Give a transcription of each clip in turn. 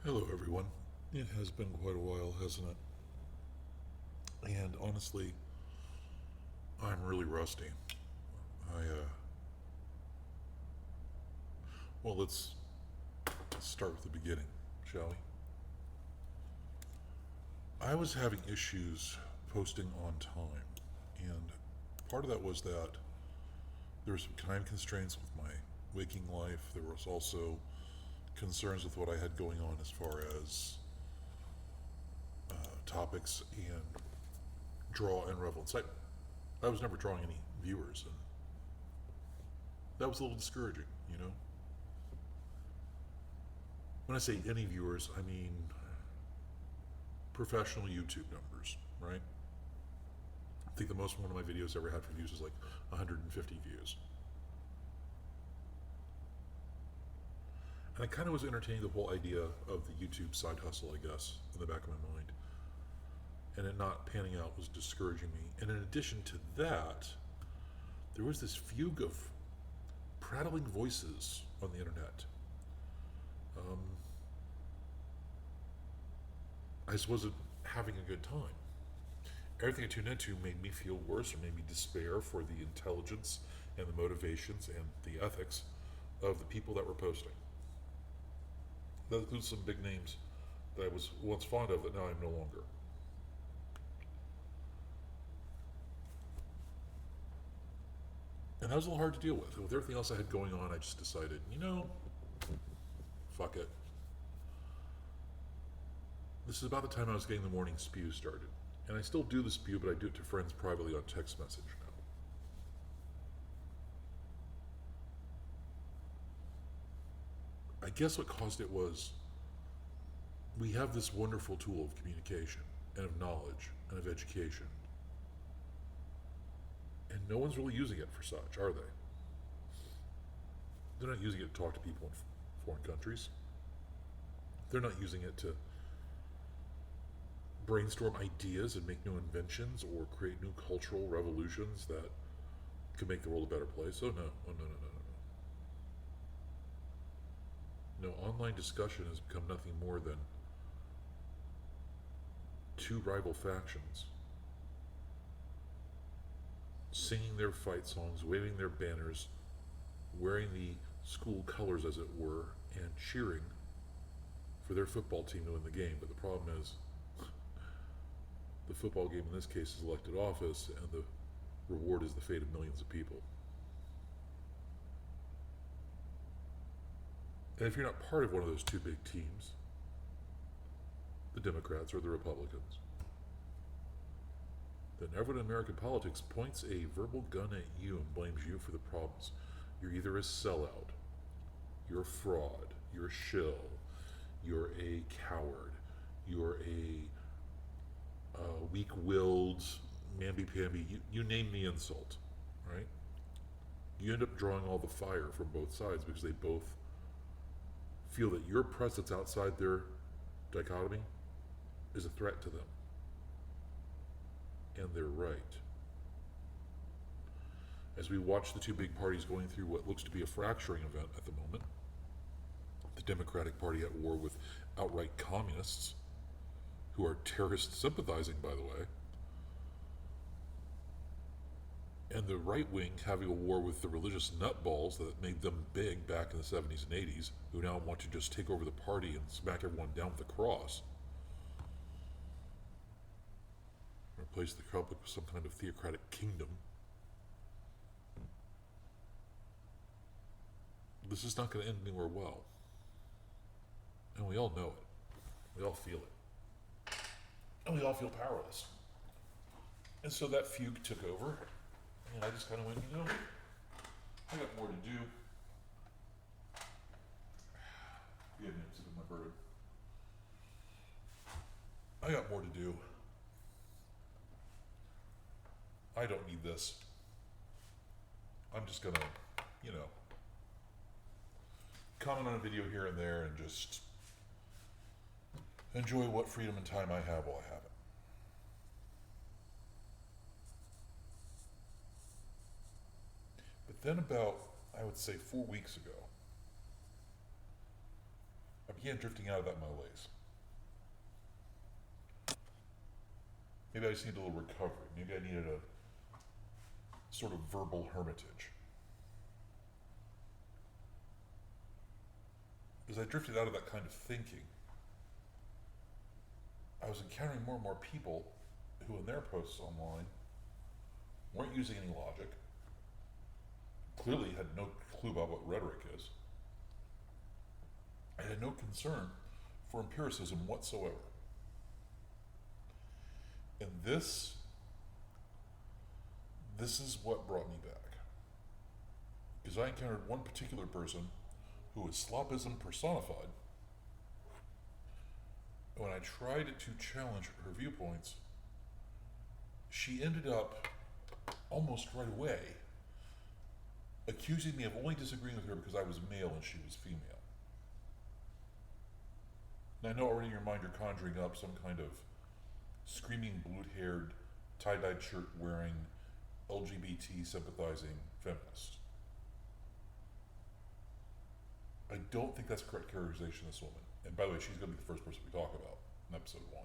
Hello, everyone. It has been quite a while, hasn't it? And honestly, I'm really rusty. Well, let's start with the beginning, shall we? I was having issues posting on time, and part of that was that there were some time constraints with my waking life. There was also concerns with what I had going on as far as topics and draw and relevance. I was never drawing any viewers, and that was a little discouraging, you know? When I say any viewers, I mean professional YouTube numbers, right? I think the most one of my videos ever had for views was like 150 views. And I kind of was entertaining the whole idea of the YouTube side hustle, I guess, in the back of my mind. And it not panning out was discouraging me. And in addition to that, there was this fugue of prattling voices on the internet. Um, I just wasn't having a good time. Everything I tuned into made me feel worse or made me despair for the intelligence and the motivations and the ethics of the people that were posting. That includes some big names that I was once fond of that now I'm no longer. And that was a little hard to deal with. With everything else I had going on, I just decided, fuck it. This is about the time I was getting the morning spew started. And I still do the spew, but I do it to friends privately on text message now. I guess what caused it was we have this wonderful tool of communication and of knowledge and of education. And no one's really using it for such, are they? They're not using it to talk to people in foreign countries. They're not using it to brainstorm ideas and make new inventions or create new cultural revolutions that could make the world a better place. Oh no, oh no, no, no, no. No, online discussion has become nothing more than two rival factions singing their fight songs, waving their banners, wearing the school colors, as it were, and cheering for their football team to win the game. But the problem is, the football game in this case is elected office, and the reward is the fate of millions of people. And if you're not part of one of those two big teams, the Democrats or the Republicans, then everyone in American politics points a verbal gun at you and blames you for the problems. You're either a sellout, you're a fraud, you're a shill, you're a coward, you're a weak-willed, mamby-pamby, you name the insult, right? You end up drawing all the fire from both sides because they both feel that your presence outside their dichotomy is a threat to them. And they're right. As we watch the two big parties going through what looks to be a fracturing event at the moment, the Democratic Party at war with outright communists, who are terrorist sympathizing, by the way, and the right wing having a war with the religious nutballs that made them big back in the 70s and 80s, who now want to just take over the party and smack everyone down with a cross. Replace the republic with some kind of theocratic kingdom. This is not going to end anywhere well. And we all know it. We all feel it. And we all feel powerless. And so that fugue took over. And I just kind of went, I got more to do. Yeah, man, sipping my bourbon. I got more to do. I don't need this. I'm just gonna, comment on a video here and there and just enjoy what freedom and time I have while I have it. But then about, I would say 4 weeks ago, I began drifting out of that malaise. Maybe I just needed a little recovery. Maybe I needed a sort of verbal hermitage. As I drifted out of that kind of thinking, I was encountering more and more people who, in their posts online, weren't using any logic, clearly had no clue about what rhetoric is, and had no concern for empiricism whatsoever. And this is what brought me back. Because I encountered one particular person who was slopism personified. And when I tried to challenge her viewpoints, she ended up almost right away accusing me of only disagreeing with her because I was male and she was female. And I know already in your mind you're conjuring up some kind of screaming, blue-haired, tie-dyed shirt wearing, LGBT sympathizing feminist. I don't think that's a correct characterization of this woman. And by the way, she's going to be the first person we talk about in episode 1.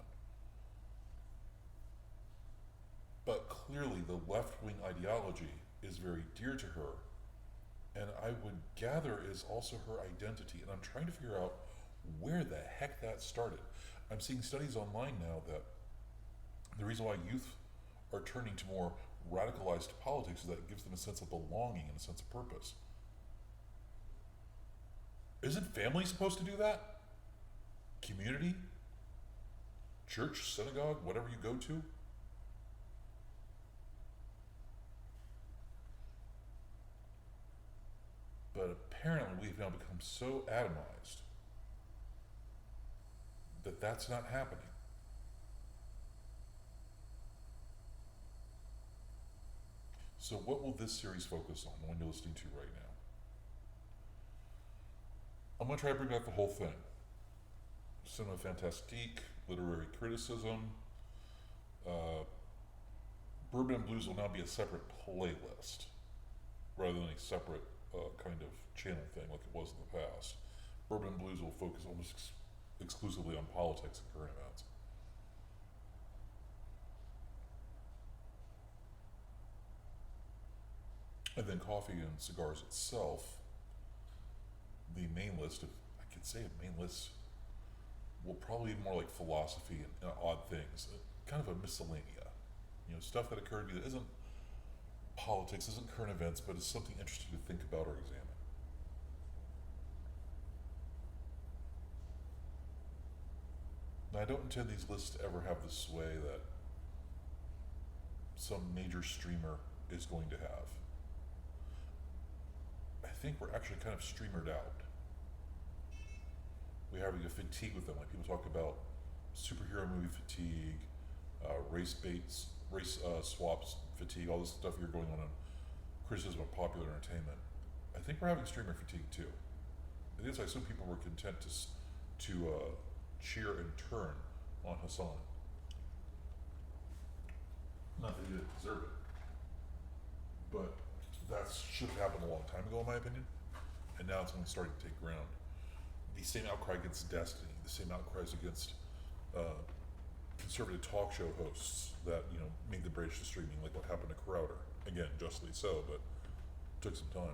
But clearly the left-wing ideology is very dear to her, and I would gather is also her identity. And I'm trying to figure out where the heck that started. I'm seeing studies online now that the reason why youth are turning to more radicalized politics is that it gives them a sense of belonging and a sense of purpose. Isn't family supposed to do that? Community? Church, synagogue, whatever you go to? But apparently we've now become so atomized that that's not happening. So what will this series focus on, the one you're listening to right now? I'm going to try to bring back the whole thing. Cinema fantastique, literary criticism. Bourbon and Blues will now be a separate playlist rather than a separate kind of channel thing like it was in the past. Bourbon and Blues will focus almost exclusively on politics and current events. And then Coffee and Cigars itself, the main list, if I could say a main list, will probably be more like philosophy and odd things, kind of a miscellanea. You know, stuff that occurred to me that isn't politics, isn't current events, but is something interesting to think about or examine. Now, I don't intend these lists to ever have the sway that some major streamer is going to have. I think we're actually kind of streamered out. We're having a fatigue with them, like people talk about superhero movie fatigue, race swaps fatigue, all this stuff you're going on in criticism of popular entertainment. I think we're having streamer fatigue too. I think that's why some people were content to cheer and turn on Hassan. Not that he didn't deserve it, but that should have happened a long time ago in my opinion, and now it's only starting to take ground. The same outcry against Destiny, the same outcries against conservative talk show hosts that, you know, made the bridge to streaming, like what happened to Crowder. Again, justly so, but it took some time.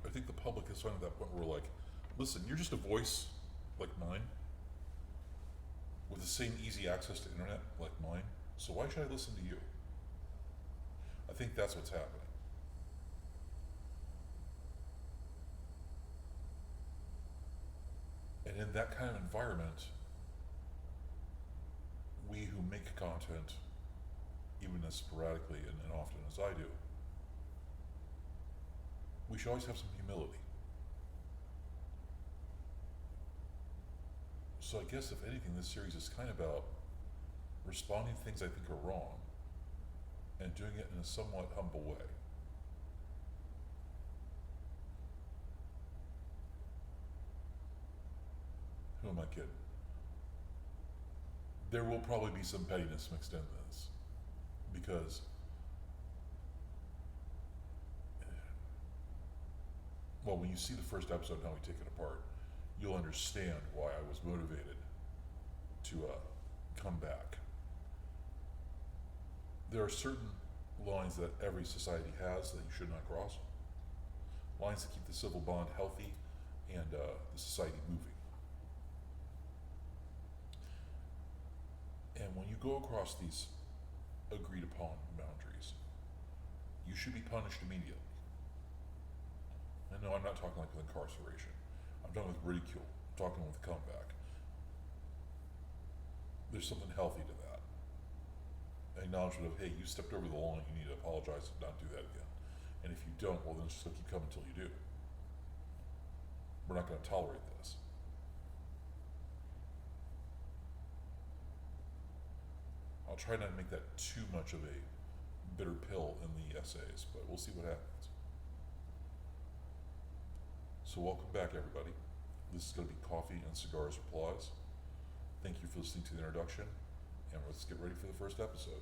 I think the public is finally at that point where we're like, listen, you're just a voice like mine, with the same easy access to internet like mine, so why should I listen to you? I think that's what's happening. And in that kind of environment, we who make content, even as sporadically and often as I do, we should always have some humility. So I guess if anything, this series is kind of about responding to things I think are wrong and doing it in a somewhat humble way. Who am I kidding? There will probably be some pettiness mixed in this, because well, when you see the first episode and how we take it apart, you'll understand why I was motivated to come back. There are certain lines that every society has that you should not cross. Lines that keep the civil bond healthy and the society moving. And when you go across these agreed upon boundaries, you should be punished immediately. And no, I'm not talking like with incarceration. I'm talking with ridicule. I'm talking with comeback. There's something healthy to that. Acknowledgement of, hey, you stepped over the line, you need to apologize and not do that again. And if you don't, well, then it's just going to keep coming until you do. We're not going to tolerate this. I'll try not to make that too much of a bitter pill in the essays, but we'll see what happens. So welcome back, everybody. This is going to be Coffee and Cigars Replies. Thank you for listening to the introduction, and let's get ready for the first episode.